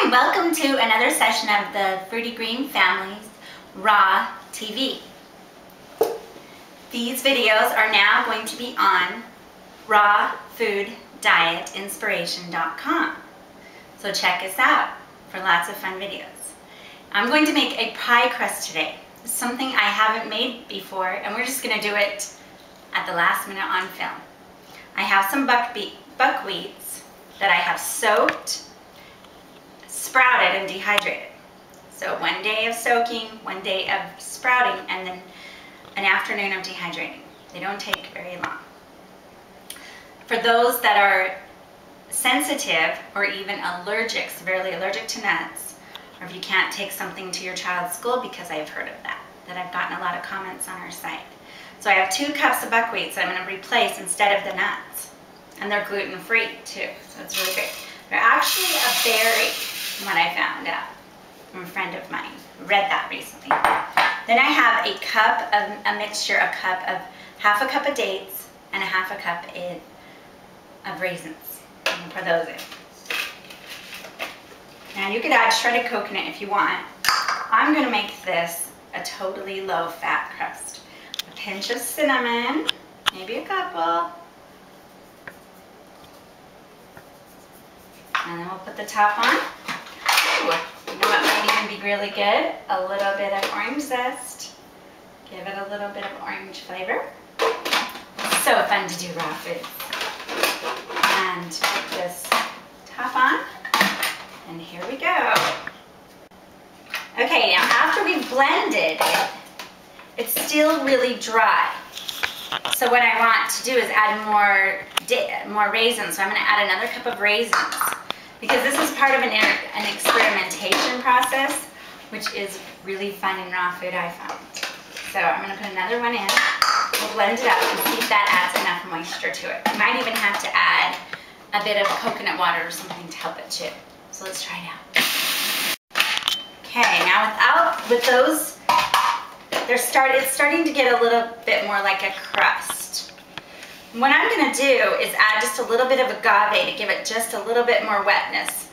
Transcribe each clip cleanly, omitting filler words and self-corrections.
Hi, welcome to another session of the Fruity Green Family's Raw TV. These videos are now going to be on rawfooddietinspiration.com. So check us out for lots of fun videos. I'm going to make a pie crust today. It's something I haven't made before, and we're just going to do it at the last minute on film. I have some buckwheats that I have soaked, sprouted, and dehydrated. So 1 day of soaking, 1 day of sprouting, and then an afternoon of dehydrating. They don't take very long. For those that are sensitive or even allergic, severely allergic to nuts, or if you can't take something to your child's school, because I've heard of that I've gotten a lot of comments on our site. So I have 2 cups of buckwheat that I'm going to replace instead of the nuts. And they're gluten-free too, so it's really great. They're actually a berry, from what I found out from a friend of mine. Read that recently. Then I have a cup of a mixture, half a cup of dates and a half a cup of raisins. I'm going to put those in. Now you could add shredded coconut if you want. I'm going to make this a totally low-fat crust. A pinch of cinnamon, maybe a couple. And then we'll put the top on. Ooh, you know what might even be really good? A little bit of orange zest. Give it a little bit of orange flavor. So fun to do raw food. And put this top on. And here we go. Okay, now after we've blended it, it's still really dry. So what I want to do is add more raisins. So I'm going to add another cup of raisins, because this is part of an experimentation process, which is really fun in raw food, I found. So I'm going to put another one in. We'll blend it up and see if that adds enough moisture to it. You might even have to add a bit of coconut water or something to help it too. So let's try it out. Okay, now with those, it's starting to get a little bit more like a crust. What I'm going to do is add just a little bit of agave to give it just a little bit more wetness.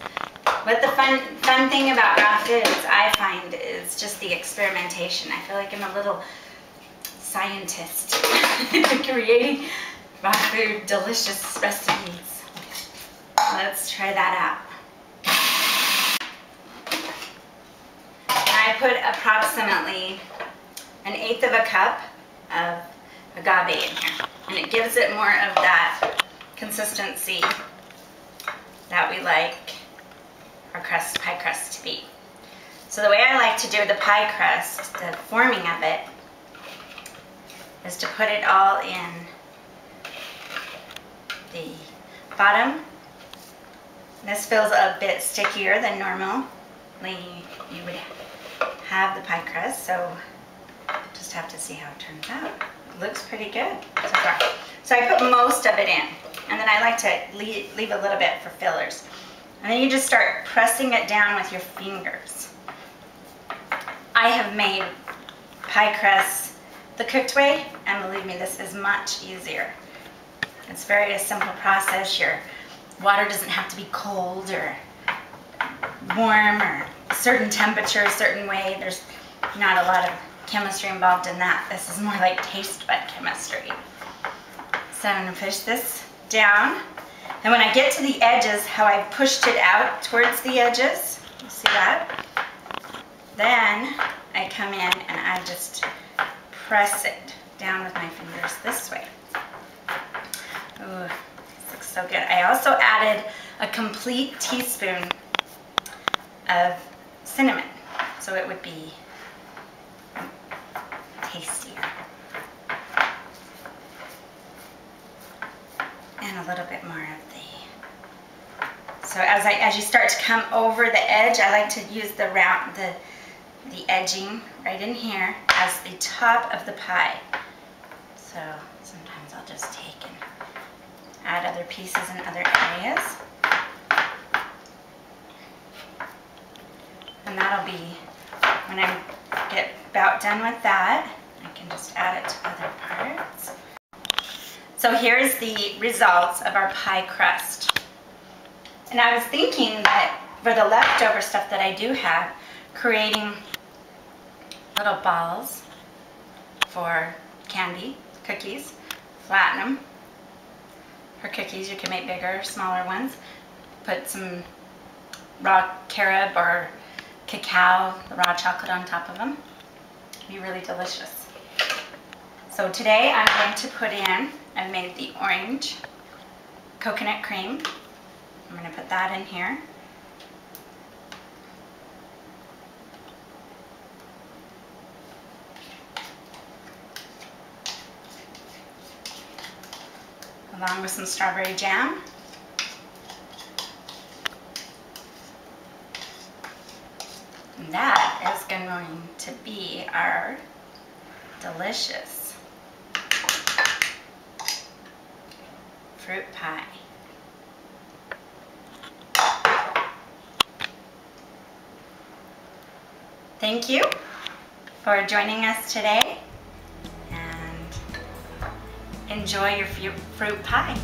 But the fun thing about raw foods, I find, is just the experimentation. I feel like I'm a little scientist creating raw food, delicious recipes. Let's try that out. I put approximately 1/8 of a cup of agave in here, and it gives it more of that consistency that we like our pie crust to be. So the way I like to do the pie crust, the forming of it, is to put it all in the bottom. This feels a bit stickier than normally you would have the pie crust, so just have to see how it turns out. It looks pretty good so far. So I put most of it in, and then I like to leave a little bit for fillers. And then you just start pressing it down with your fingers. I have made pie crusts the cooked way, and believe me, this is much easier. It's a simple process. Your water doesn't have to be cold or warm or a certain temperature, a certain way. There's not a lot of chemistry involved in that. This is more like taste bud chemistry. So I'm going to push this down. And when I get to the edges, how I've pushed it out towards the edges, you see that? Then I come in and I just press it down with my fingers this way. Ooh, this looks so good. I also added a complete teaspoon of cinnamon, so it would be tastier. And a little bit more of so as you start to come over the edge, I like to use the edging right in here as the top of the pie. So sometimes I'll just take and add other pieces in other areas. And that'll be, when I get about done with that, I can just add it to other parts. So here's the results of our pie crust. And I was thinking that for the leftover stuff that I do have, creating little balls for candy, cookies, flatten them. For cookies, you can make bigger, smaller ones. Put some raw carob or cacao, the raw chocolate on top of them. Be really delicious. So today I'm going to put in, I've made the orange coconut cream. I'm going to put that in here. Along with some strawberry jam. And that is going to be our delicious fruit pie. Thank you for joining us today, and enjoy your fruit pie.